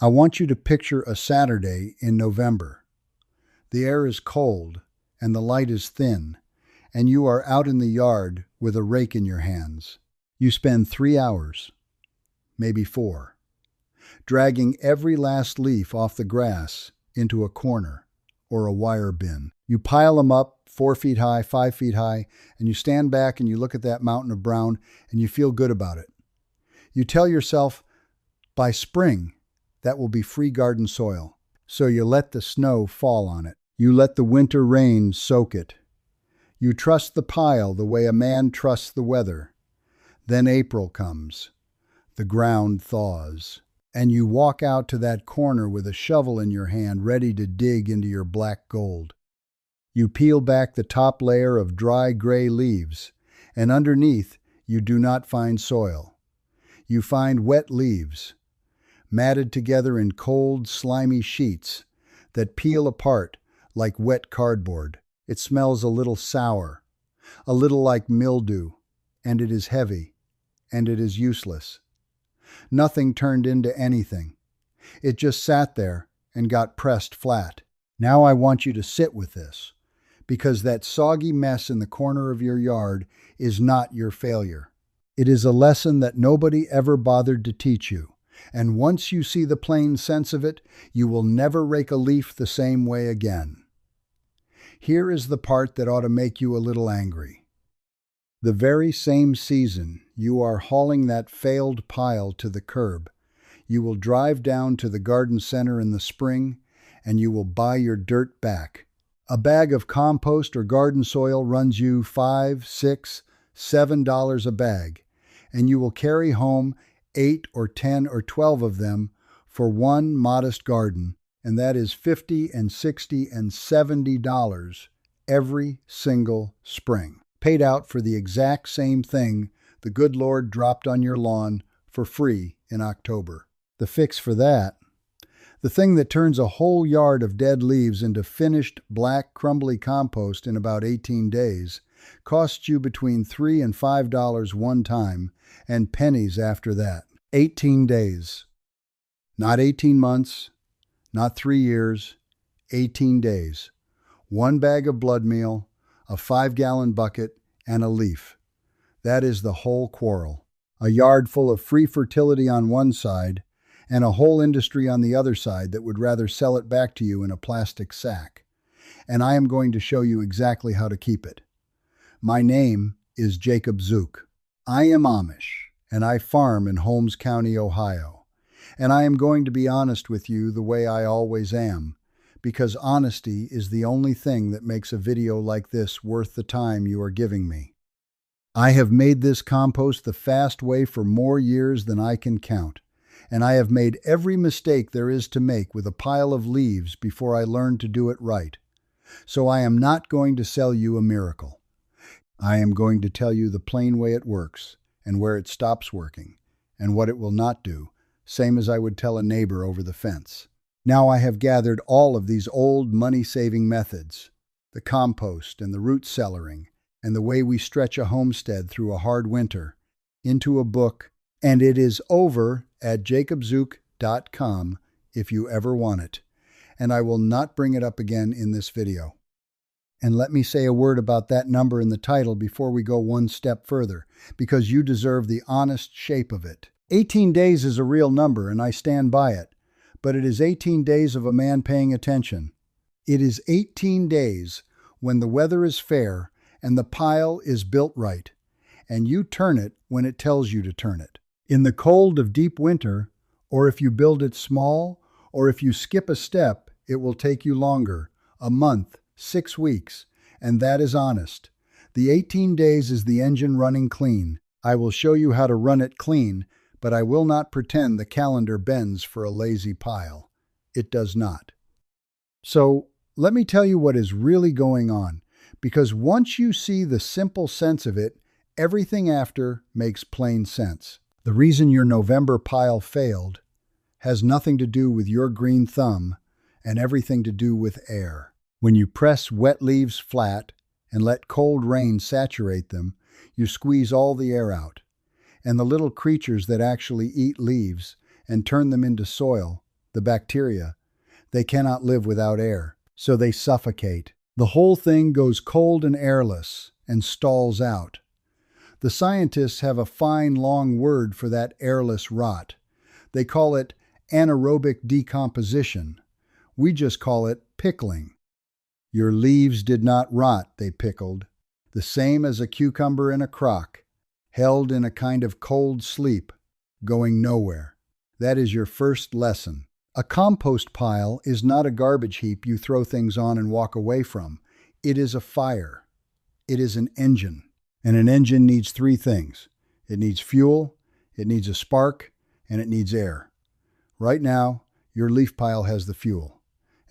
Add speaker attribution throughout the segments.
Speaker 1: I want you to picture a Saturday in November. The air is cold and the light is thin, and you are out in the yard with a rake in your hands. You spend 3 hours, maybe 4, dragging every last leaf off the grass into a corner or a wire bin. You pile them up 4 feet high, 5 feet high, and you stand back and you look at that mountain of brown and you feel good about it. You tell yourself, by spring, that will be free garden soil. So you let the snow fall on it. You let the winter rain soak it. You trust the pile the way a man trusts the weather. Then April comes. The ground thaws. And you walk out to that corner with a shovel in your hand ready to dig into your black gold. You peel back the top layer of dry gray leaves, and underneath you do not find soil. You find wet leaves, matted together in cold, slimy sheets that peel apart like wet cardboard. It smells a little sour, a little like mildew, and it is heavy, and it is useless. Nothing turned into anything. It just sat there and got pressed flat. Now I want you to sit with this, because that soggy mess in the corner of your yard is not your failure. It is a lesson that nobody ever bothered to teach you. And once you see the plain sense of it, you will never rake a leaf the same way again. Here is the part that ought to make you a little angry. The very same season you are hauling that failed pile to the curb, you will drive down to the garden center in the spring and you will buy your dirt back. A bag of compost or garden soil runs you $5, $6, $7 a bag, and you will carry home 8 or 10 or 12 of them for one modest garden, and that is $50 and $60 and $70 every single spring, paid out for the exact same thing the good Lord dropped on your lawn for free in October. The fix for that, the thing that turns a whole yard of dead leaves into finished black crumbly compost in about 18 days, costs you between $3 and $5 one time and pennies after that. 18 days. Not 18 months, not 3 years, 18 days. 1 bag of blood meal, a 5-gallon bucket, and a leaf. That is the whole quarrel. A yard full of free fertility on one side, and a whole industry on the other side that would rather sell it back to you in a plastic sack. And I am going to show you exactly how to keep it. My name is Jacob Zook. I am Amish, and I farm in Holmes County, Ohio. And I am going to be honest with you the way I always am, because honesty is the only thing that makes a video like this worth the time you are giving me. I have made this compost the fast way for more years than I can count, and I have made every mistake there is to make with a pile of leaves before I learned to do it right. So I am not going to sell you a miracle. I am going to tell you the plain way it works, and where it stops working, and what it will not do, same as I would tell a neighbor over the fence. Now I have gathered all of these old money-saving methods, the compost and the root cellaring, and the way we stretch a homestead through a hard winter, into a book, and it is over at jacobzook.com if you ever want it, and I will not bring it up again in this video. And let me say a word about that number in the title before we go one step further, because you deserve the honest shape of it. 18 days is a real number, and I stand by it, but it is 18 days of a man paying attention. It is 18 days when the weather is fair and the pile is built right, and you turn it when it tells you to turn it. In the cold of deep winter, or if you build it small, or if you skip a step, it will take you longer, a month, 6 weeks, and that is honest. The 18 days is the engine running clean. I will show you how to run it clean, but I will not pretend the calendar bends for a lazy pile. It does not. So let me tell you what is really going on, because once you see the simple sense of it, everything after makes plain sense. The reason your November pile failed has nothing to do with your green thumb and everything to do with air. When you press wet leaves flat and let cold rain saturate them, you squeeze all the air out. And the little creatures that actually eat leaves and turn them into soil the bacteria. They cannot live without air, so they suffocate. The whole thing goes cold and airless and stalls out. The scientists have a fine long word for that airless rot. They call it anaerobic decomposition. We just call it pickling. Your leaves did not rot, they pickled, the same as a cucumber in a crock, held in a kind of cold sleep, going nowhere. That is your first lesson. A compost pile is not a garbage heap you throw things on and walk away from. It is a fire. It is an engine. And an engine needs three things. It needs fuel, it needs a spark, and it needs air. Right now, your leaf pile has the fuel,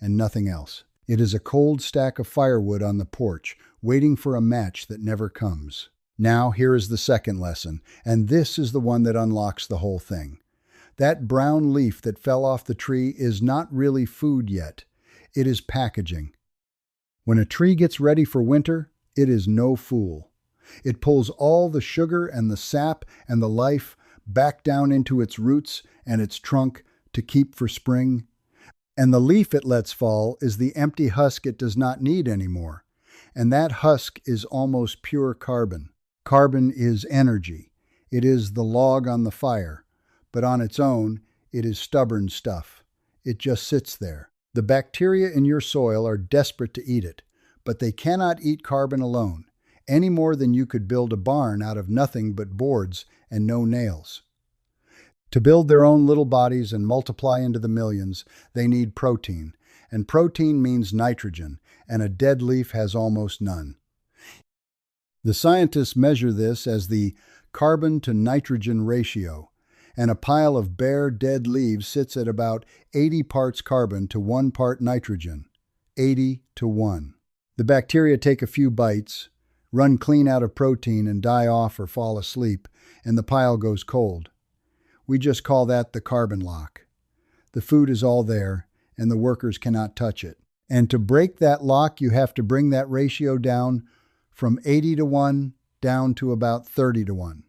Speaker 1: and nothing else. It is a cold stack of firewood on the porch, waiting for a match that never comes. Now, here is the second lesson, and this is the one that unlocks the whole thing. That brown leaf that fell off the tree is not really food yet. It is packaging. When a tree gets ready for winter, it is no fool. It pulls all the sugar and the sap and the life back down into its roots and its trunk to keep for spring. And the leaf it lets fall is the empty husk it does not need anymore. And that husk is almost pure carbon. Carbon is energy. It is the log on the fire. But on its own, it is stubborn stuff. It just sits there. The bacteria in your soil are desperate to eat it, but they cannot eat carbon alone, any more than you could build a barn out of nothing but boards and no nails. To build their own little bodies and multiply into the millions, they need protein, and protein means nitrogen, and a dead leaf has almost none. The scientists measure this as the carbon to nitrogen ratio, and a pile of bare, dead leaves sits at about 80 parts carbon to 1 part nitrogen, 80 to 1. The bacteria take a few bites, run clean out of protein and die off or fall asleep, and the pile goes cold. We just call that the carbon lock. The food is all there, and the workers cannot touch it. And to break that lock, you have to bring that ratio down from 80 to 1 down to about 30 to 1.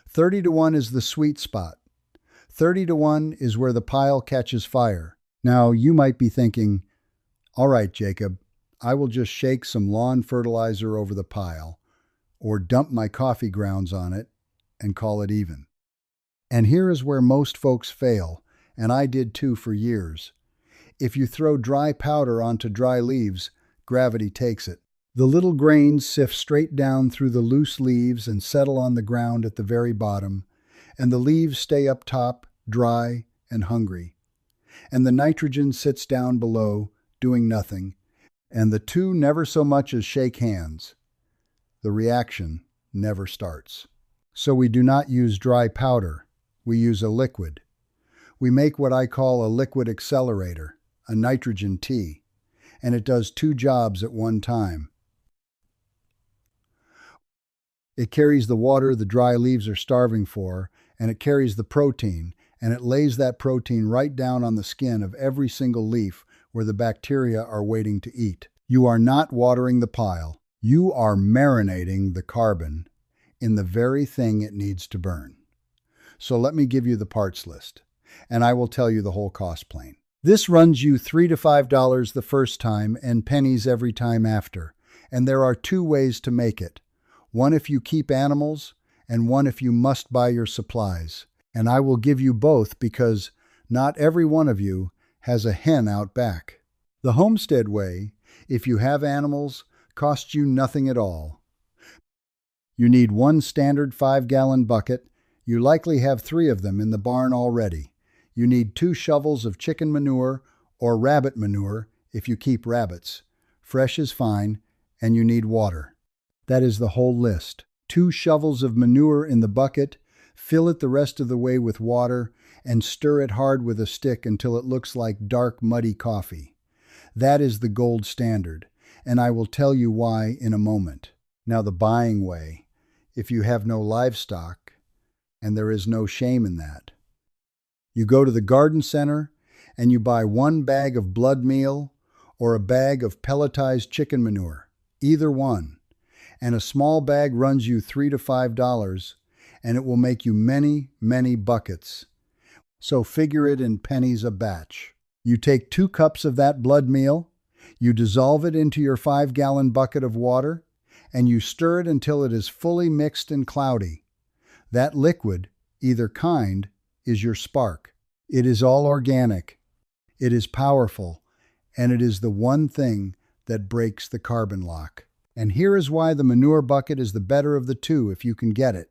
Speaker 1: 30 to 1 is the sweet spot. 30 to 1 is where the pile catches fire. Now, you might be thinking, all right, Jacob, I will just shake some lawn fertilizer over the pile or dump my coffee grounds on it and call it even. And here is where most folks fail, and I did too for years. If you throw dry powder onto dry leaves, gravity takes it. The little grains sift straight down through the loose leaves and settle on the ground at the very bottom, and the leaves stay up top, dry and hungry. And the nitrogen sits down below, doing nothing, and the two never so much as shake hands. The reaction never starts. So we do not use dry powder. We use a liquid. We make what I call a liquid accelerator, a nitrogen tea, and it does two jobs at one time. It carries the water the dry leaves are starving for, and it carries the protein, and it lays that protein right down on the skin of every single leaf where the bacteria are waiting to eat. You are not watering the pile. You are marinating the carbon in the very thing it needs to burn. So let me give you the parts list, and I will tell you the whole cost plane. This runs you $3 to $5 the first time and pennies every time after, and there are two ways to make it. One if you keep animals, and one if you must buy your supplies. And I will give you both because not every one of you has a hen out back. The Homestead way, if you have animals, costs you nothing at all. You need one standard 5-gallon bucket. You likely have 3 of them in the barn already. You need 2 shovels of chicken manure or rabbit manure if you keep rabbits. Fresh is fine, and you need water. That is the whole list. 2 shovels of manure in the bucket, fill it the rest of the way with water, and stir it hard with a stick until it looks like dark, muddy coffee. That is the gold standard, and I will tell you why in a moment. Now the buying way, if you have no livestock, and there is no shame in that. You go to the garden center and you buy 1 bag of blood meal or a bag of pelletized chicken manure, either one. And a small bag runs you $3 to $5, and it will make you many, many buckets. So figure it in pennies a batch. You take 2 cups of that blood meal, you dissolve it into your 5-gallon bucket of water, and you stir it until it is fully mixed and cloudy. That liquid, either kind, is your spark. It is all organic. It is powerful, and it is the one thing that breaks the carbon lock. And here is why the manure bucket is the better of the two if you can get it.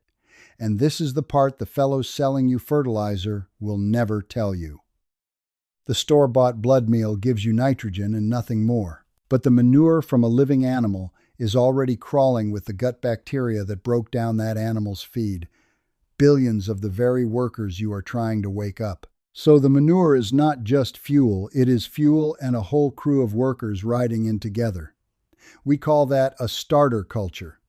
Speaker 1: And this is the part the fellows selling you fertilizer will never tell you. The store-bought blood meal gives you nitrogen and nothing more. But the manure from a living animal is already crawling with the gut bacteria that broke down that animal's feed. Billions of the very workers you are trying to wake up. So the manure is not just fuel, it is fuel and a whole crew of workers riding in together. We call that a starter culture.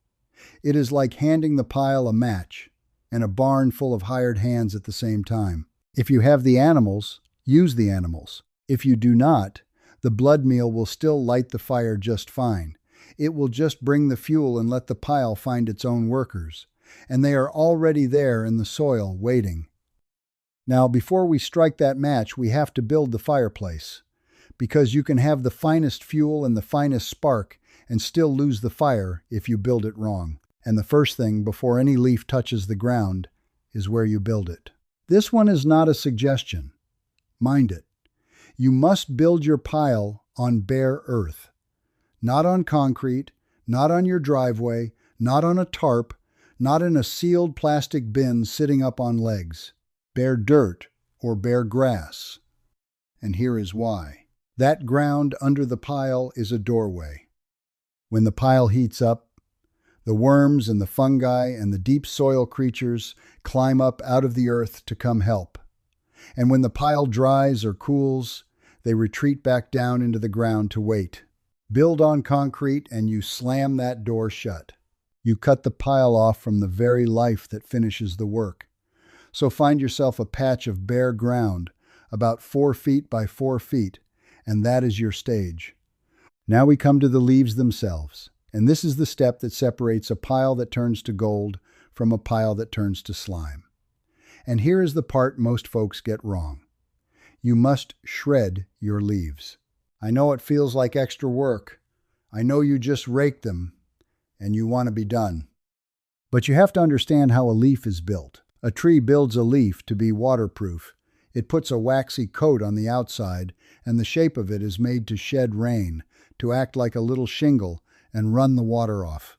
Speaker 1: It is like handing the pile a match and a barn full of hired hands at the same time. If you have the animals, use the animals. If you do not, the blood meal will still light the fire just fine. It will just bring the fuel and let the pile find its own workers. And they are already there in the soil, waiting. Now, before we strike that match, we have to build the fireplace. Because you can have the finest fuel and the finest spark and still lose the fire if you build it wrong. And the first thing, before any leaf touches the ground, is where you build it. This one is not a suggestion. Mind it. You must build your pile on bare earth. Not on concrete, not on your driveway, not on a tarp, not in a sealed plastic bin sitting up on legs. Bare dirt or bare grass. And here is why. That ground under the pile is a doorway. When the pile heats up, the worms and the fungi and the deep soil creatures climb up out of the earth to come help. And when the pile dries or cools, they retreat back down into the ground to wait. Build on concrete and you slam that door shut. You cut the pile off from the very life that finishes the work. So find yourself a patch of bare ground, about 4 feet by 4 feet, and that is your stage. Now we come to the leaves themselves, and this is the step that separates a pile that turns to gold from a pile that turns to slime. And here is the part most folks get wrong. You must shred your leaves. I know it feels like extra work. I know you just raked them, and you want to be done. But you have to understand how a leaf is built. A tree builds a leaf to be waterproof. It puts a waxy coat on the outside, and the shape of it is made to shed rain, to act like a little shingle and run the water off.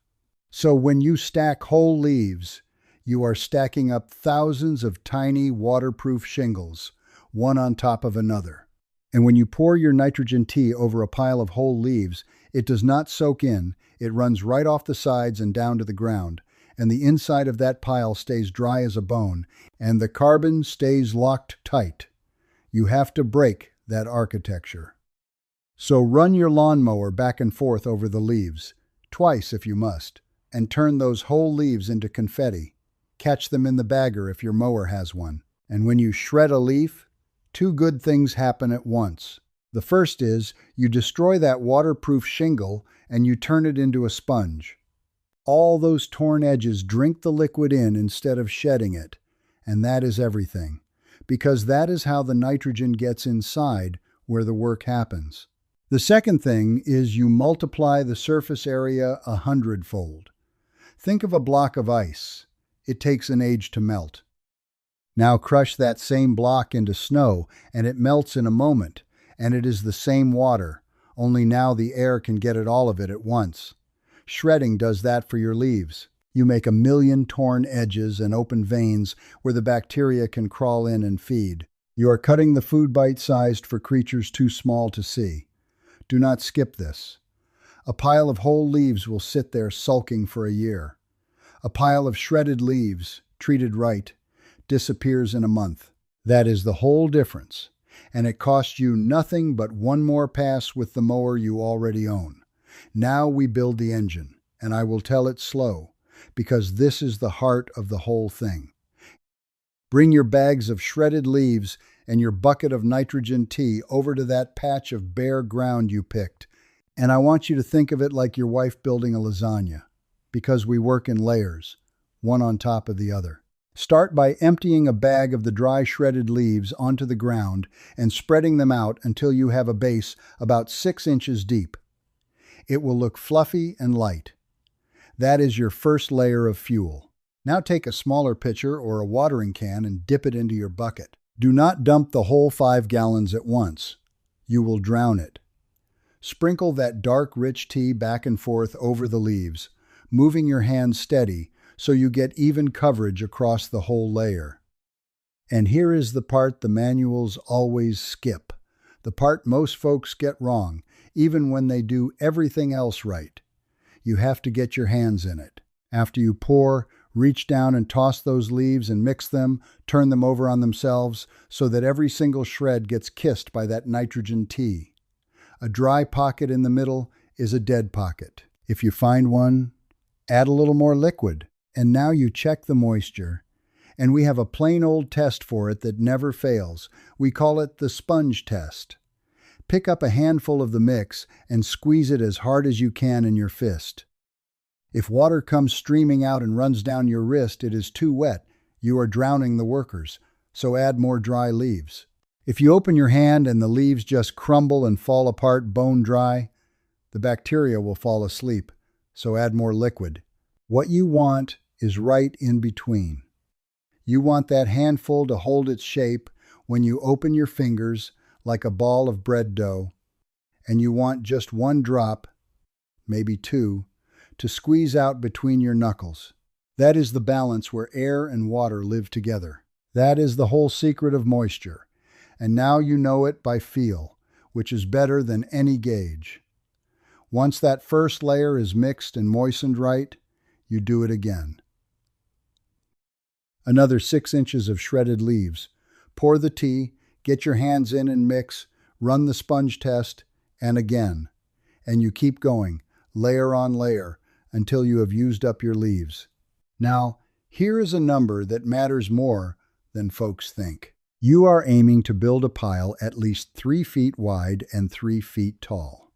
Speaker 1: So when you stack whole leaves, you are stacking up thousands of tiny waterproof shingles, one on top of another. And when you pour your nitrogen tea over a pile of whole leaves, it does not soak in, it runs right off the sides and down to the ground, and the inside of that pile stays dry as a bone, and the carbon stays locked tight. You have to break that architecture. So run your lawnmower back and forth over the leaves, twice if you must, and turn those whole leaves into confetti. Catch them in the bagger if your mower has one. And when you shred a leaf, 2 good things happen at once. The first is you destroy that waterproof shingle and you turn it into a sponge. All those torn edges drink the liquid in instead of shedding it, and that is everything, because that is how the nitrogen gets inside where the work happens. The second thing is you multiply the surface area 100-fold. Think of a block of ice. It takes an age to melt. Now crush that same block into snow, and it melts in a moment, and it is the same water, only now the air can get at all of it at once. Shredding does that for your leaves. You make 1,000,000 torn edges and open veins where the bacteria can crawl in and feed. You are cutting the food bite-sized for creatures too small to see. Do not skip this. A pile of whole leaves will sit there sulking for a year. A pile of shredded leaves, treated right, disappears in a month. That is the whole difference, and it costs you nothing but one more pass with the mower you already own. Now we build the engine, and I will tell it slow, because this is the heart of the whole thing. Bring your bags of shredded leaves and your bucket of nitrogen tea over to that patch of bare ground you picked, and I want you to think of it like your wife building a lasagna, because we work in layers, one on top of the other. Start by emptying a bag of the dry shredded leaves onto the ground and spreading them out until you have a base about 6 inches deep. It will look fluffy and light. That is your first layer of fuel. Now take a smaller pitcher or a watering can and dip it into your bucket. Do not dump the whole 5 gallons at once. You will drown it. Sprinkle that dark, rich tea back and forth over the leaves, moving your hand steady so you get even coverage across the whole layer. And here is the part the manuals always skip, the part most folks get wrong, even when they do everything else right. You have to get your hands in it. After you pour, reach down and toss those leaves and mix them, turn them over on themselves so that every single shred gets kissed by that nitrogen tea. A dry pocket in the middle is a dead pocket. If you find one, add a little more liquid. And now you check the moisture. And we have a plain old test for it that never fails. We call it the sponge test. Pick up a handful of the mix and squeeze it as hard as you can in your fist. If water comes streaming out and runs down your wrist, it is too wet. You are drowning the workers, so add more dry leaves. If you open your hand and the leaves just crumble and fall apart bone dry, the bacteria will fall asleep, so add more liquid. What you want is right in between. You want that handful to hold its shape when you open your fingers like a ball of bread dough, and you want just 1 drop, maybe 2, to squeeze out between your knuckles. That is the balance where air and water live together. That is the whole secret of moisture, and now you know it by feel, which is better than any gauge. Once that first layer is mixed and moistened right, you do it again. Another 6 inches of shredded leaves. Pour the tea, get your hands in and mix, run the sponge test, and again. And you keep going, layer on layer, until you have used up your leaves. Now, here is a number that matters more than folks think. You are aiming to build a pile at least 3 feet wide and 3 feet tall.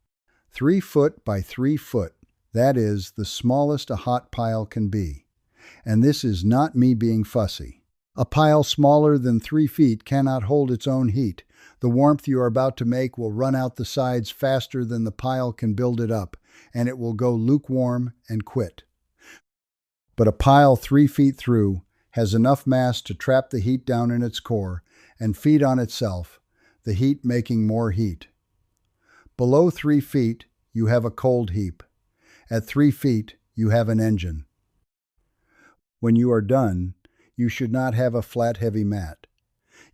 Speaker 1: 3 foot by 3 foot. That is the smallest a hot pile can be. And this is not me being fussy. A pile smaller than 3 feet cannot hold its own heat. The warmth you are about to make will run out the sides faster than the pile can build it up, and it will go lukewarm and quit. But a pile 3 feet through has enough mass to trap the heat down in its core and feed on itself, the heat making more heat. Below 3 feet, you have a cold heap. At 3 feet, you have an engine. When you are done, you should not have a flat, heavy mat.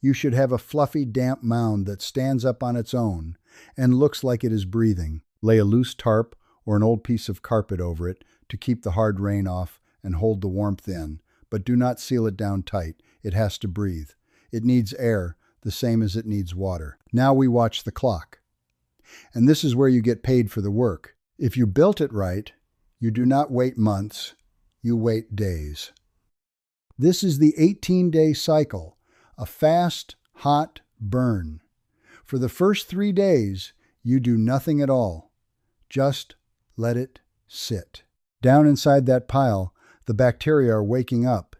Speaker 1: You should have a fluffy, damp mound that stands up on its own and looks like it is breathing. Lay a loose tarp or an old piece of carpet over it to keep the hard rain off and hold the warmth in, but do not seal it down tight. It has to breathe. It needs air, the same as it needs water. Now we watch the clock. And this is where you get paid for the work. If you built it right, you do not wait months, you wait days. This is the 18-day cycle, a fast, hot burn. For the first 3 days, you do nothing at all. Just let it sit. Down inside that pile, the bacteria are waking up,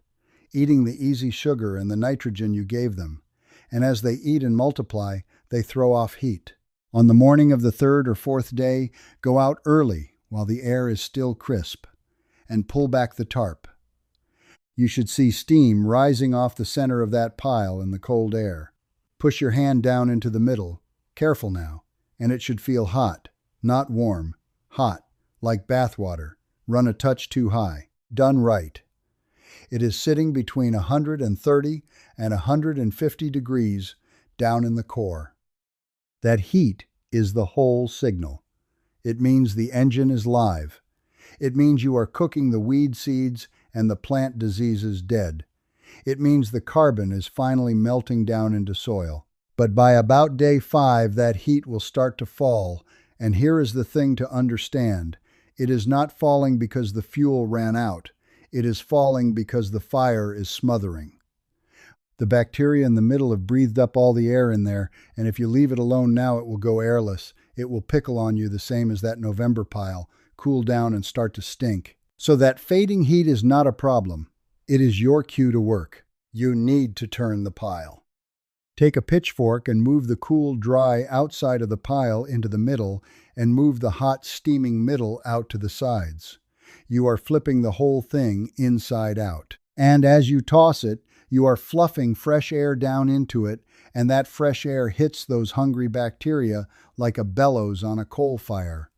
Speaker 1: eating the easy sugar and the nitrogen you gave them. And as they eat and multiply, they throw off heat. On the morning of the 3rd or 4th day, go out early while the air is still crisp, and pull back the tarp. You should see steam rising off the center of that pile in the cold air. Push your hand down into the middle, careful now, and it should feel hot, not warm, hot, like bath water, run a touch too high. Done right. It is sitting between 130 and 150 degrees down in the core. That heat is the whole signal. It means the engine is live. It means you are cooking the weed seeds and the plant diseases dead. It means the carbon is finally melting down into soil. But by about day 5, that heat will start to fall, and here is the thing to understand. It is not falling because the fuel ran out. It is falling because the fire is smothering. The bacteria in the middle have breathed up all the air in there, and if you leave it alone now, it will go airless. It will pickle on you the same as that November pile, cool down and start to stink. So that fading heat is not a problem. It is your cue to work. You need to turn the pile. Take a pitchfork and move the cool, dry outside of the pile into the middle and move the hot, steaming middle out to the sides. You are flipping the whole thing inside out. And as you toss it, you are fluffing fresh air down into it, and that fresh air hits those hungry bacteria like a bellows on a coal fire.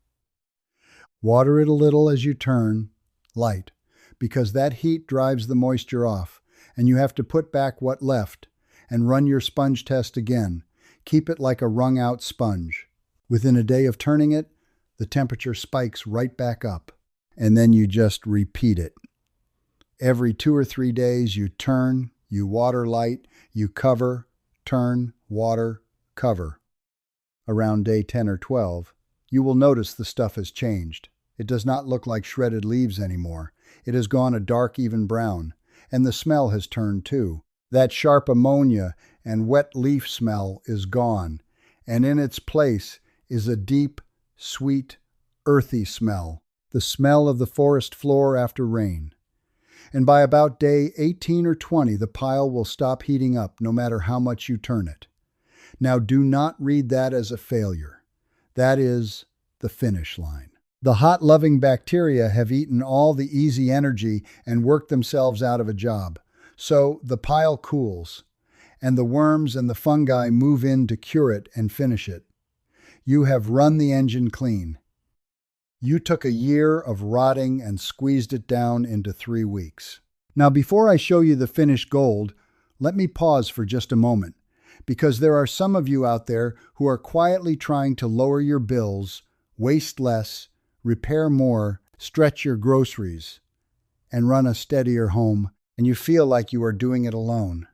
Speaker 1: Water it a little as you turn, light, because that heat drives the moisture off, and you have to put back what left, and run your sponge test again. Keep it like a wrung-out sponge. Within a day of turning it, the temperature spikes right back up, and then you just repeat it. Every 2 or 3 days you turn, you water light, you cover, turn, water, cover. Around day 10 or 12, you will notice the stuff has changed. It does not look like shredded leaves anymore. It has gone a dark, even brown, and the smell has turned too. That sharp ammonia and wet leaf smell is gone, and in its place is a deep, sweet, earthy smell, the smell of the forest floor after rain. And by about day 18 or 20, the pile will stop heating up no matter how much you turn it. Now do not read that as a failure. That is the finish line. The hot-loving bacteria have eaten all the easy energy and worked themselves out of a job. So the pile cools, and the worms and the fungi move in to cure it and finish it. You have run the engine clean. You took a year of rotting and squeezed it down into 3 weeks. Now, before I show you the finished gold, let me pause for just a moment, because there are some of you out there who are quietly trying to lower your bills, waste less, repair more, stretch your groceries, and run a steadier home, and you feel like you are doing it alone.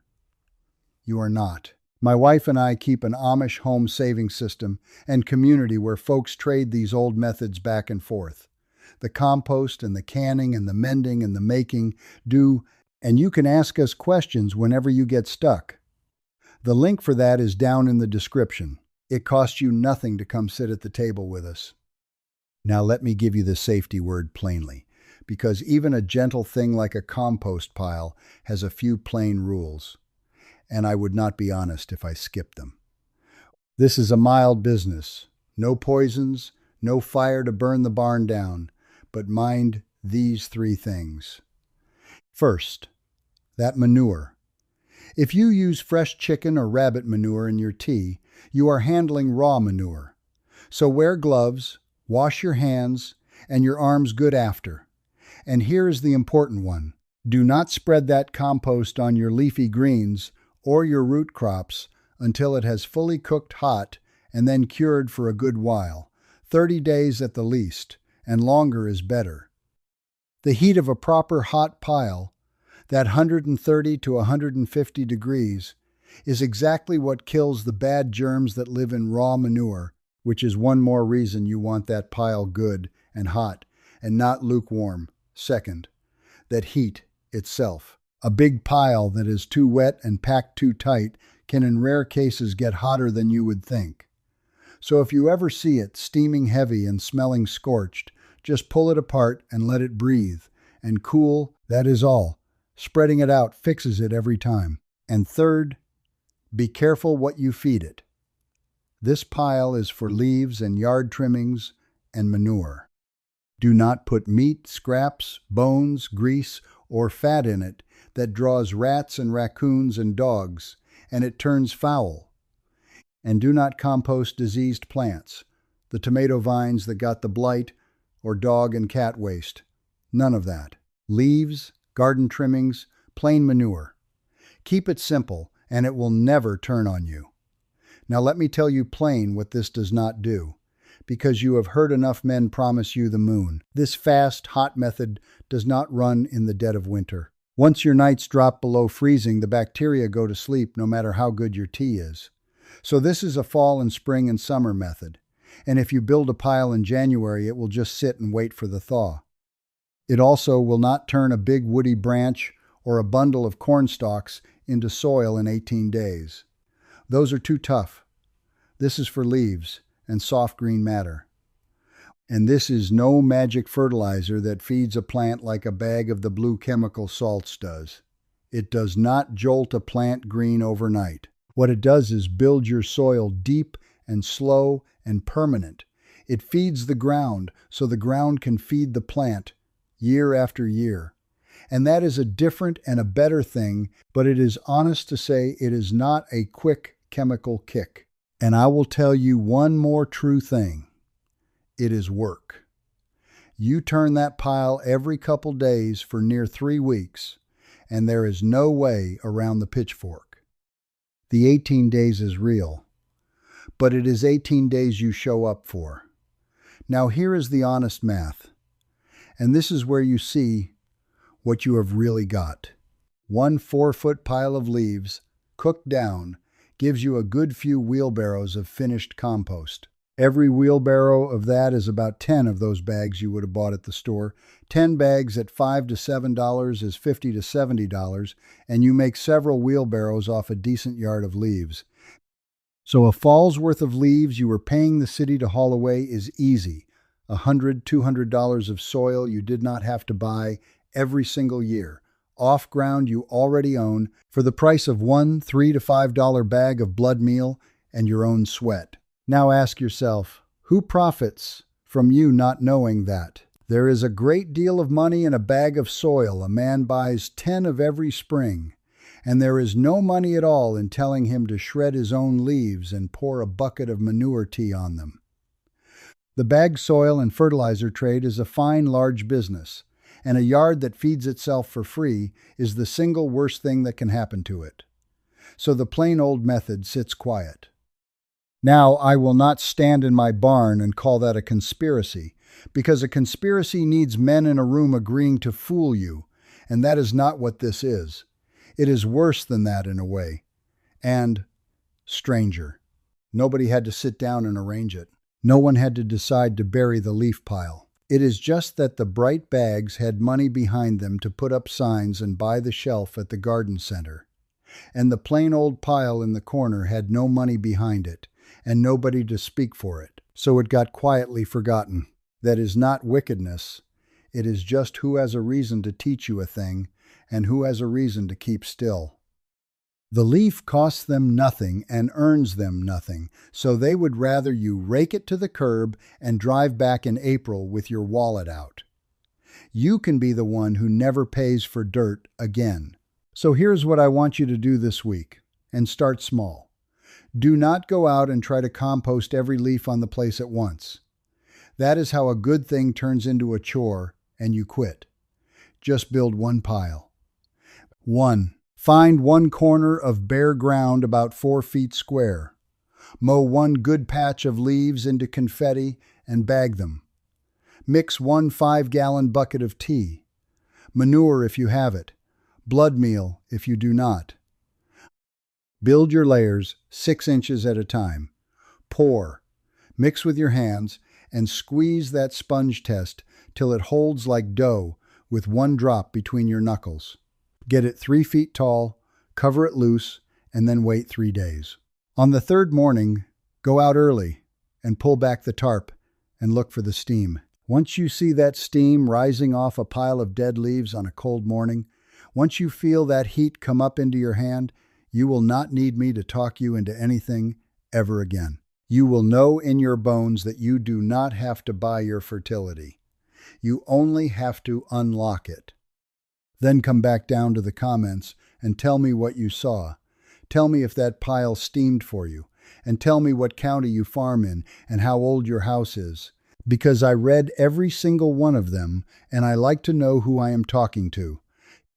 Speaker 1: You are not. My wife and I keep an Amish home saving system and community where folks trade these old methods back and forth. The compost and the canning and the mending and the making do, and you can ask us questions whenever you get stuck. The link for that is down in the description. It costs you nothing to come sit at the table with us. Now let me give you the safety word plainly, because even a gentle thing like a compost pile has a few plain rules, and I would not be honest if I skipped them. This is a mild business. No poisons, no fire to burn the barn down, but mind these 3 things. First, that manure. If you use fresh chicken or rabbit manure in your tea, you are handling raw manure. So wear gloves, wash your hands, and your arms good after. And here is the important one. Do not spread that compost on your leafy greens or your root crops until it has fully cooked hot and then cured for a good while, 30 days at the least, and longer is better. The heat of a proper hot pile, that 130 to 150 degrees, is exactly what kills the bad germs that live in raw manure, which is one more reason you want that pile good and hot and not lukewarm. Second, that heat itself. A big pile that is too wet and packed too tight can in rare cases get hotter than you would think. So if you ever see it steaming heavy and smelling scorched, just pull it apart and let it breathe and cool, that is all. Spreading it out fixes it every time. And third, be careful what you feed it. This pile is for leaves and yard trimmings and manure. Do not put meat, scraps, bones, grease, or fat in it that draws rats and raccoons and dogs, and it turns foul. And do not compost diseased plants, the tomato vines that got the blight, or dog and cat waste. None of that. Leaves, garden trimmings, plain manure. Keep it simple, and it will never turn on you. Now let me tell you plain what this does not do, because you have heard enough men promise you the moon. This fast, hot method does not run in the dead of winter. Once your nights drop below freezing, the bacteria go to sleep no matter how good your tea is. So this is a fall and spring and summer method. And if you build a pile in January, it will just sit and wait for the thaw. It also will not turn a big woody branch or a bundle of corn stalks into soil in 18 days. Those are too tough. This is for leaves and soft green matter. And this is no magic fertilizer that feeds a plant like a bag of the blue chemical salts does. It does not jolt a plant green overnight. What it does is build your soil deep and slow and permanent. It feeds the ground so the ground can feed the plant year after year. And that is a different and a better thing, but it is honest to say it is not a quick chemical kick. And I will tell you one more true thing. It is work. You turn that pile every couple days for near 3 weeks, and there is no way around the pitchfork. The 18 days is real, but it is 18 days you show up for. Now here is the honest math, and this is where you see what you have really got. 1 4-foot pile of leaves, cooked down, gives you a good few wheelbarrows of finished compost. Every wheelbarrow of that is about 10 of those bags you would have bought at the store. 10 bags at $5 to $7 is $50 to $70, and you make several wheelbarrows off a decent yard of leaves. So a fall's worth of leaves you were paying the city to haul away is easy. $100, $200 of soil you did not have to buy every single year. Off ground you already own for the price of one $3 to $5 bag of blood meal and your own sweat. Now ask yourself, who profits from you not knowing that? There is a great deal of money in a bag of soil a man buys 10 of every spring, and there is no money at all in telling him to shred his own leaves and pour a bucket of manure tea on them. The bag soil and fertilizer trade is a fine large business, and a yard that feeds itself for free is the single worst thing that can happen to it. So the plain old method sits quiet. Now, I will not stand in my barn and call that a conspiracy, because a conspiracy needs men in a room agreeing to fool you, and that is not what this is. It is worse than that in a way. And stranger. Nobody had to sit down and arrange it. No one had to decide to bury the leaf pile. It is just that the bright bags had money behind them to put up signs and buy the shelf at the garden center. And the plain old pile in the corner had no money behind it, and nobody to speak for it, so it got quietly forgotten. That is not wickedness. It is just who has a reason to teach you a thing, and who has a reason to keep still. The leaf costs them nothing and earns them nothing, so they would rather you rake it to the curb and drive back in April with your wallet out. You can be the one who never pays for dirt again. So here's what I want you to do this week, and start small. Do not go out and try to compost every leaf on the place at once. That is how a good thing turns into a chore and you quit. Just build one pile. 1. Find one corner of bare ground about 4 feet square. Mow one good patch of leaves into confetti and bag them. Mix 1 5-gallon bucket of tea. Manure if you have it. Blood meal if you do not. Build your layers 6 inches at a time. Pour. Mix with your hands and squeeze that sponge test till it holds like dough with 1 drop between your knuckles. Get it 3 feet tall, cover it loose, and then wait 3 days. On the 3rd morning, go out early and pull back the tarp and look for the steam. Once you see that steam rising off a pile of dead leaves on a cold morning, once you feel that heat come up into your hand, you will not need me to talk you into anything ever again. You will know in your bones that you do not have to buy your fertility. You only have to unlock it. Then come back down to the comments and tell me what you saw. Tell me if that pile steamed for you, and tell me what county you farm in and how old your house is. Because I read every single one of them, and I like to know who I am talking to.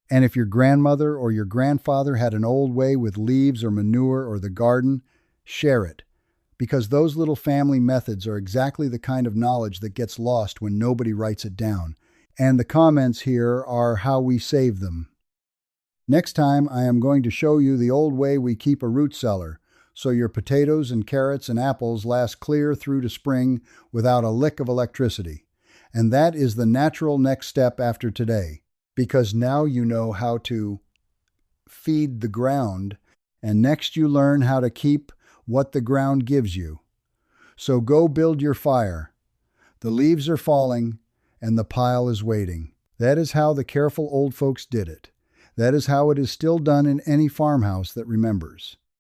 Speaker 1: And if your grandmother or your grandfather had an old way with leaves or manure or the garden, share it. Because those little family methods are exactly the kind of knowledge that gets lost when nobody writes it down. And the comments here are how we save them. Next time, I am going to show you the old way we keep a root cellar, so your potatoes and carrots and apples last clear through to spring without a lick of electricity. And that is the natural next step after today, because now you know how to feed the ground, and next you learn how to keep what the ground gives you. So go build your fire. The leaves are falling, and the pile is waiting. That is how the careful old folks did it. That is how it is still done in any farmhouse that remembers.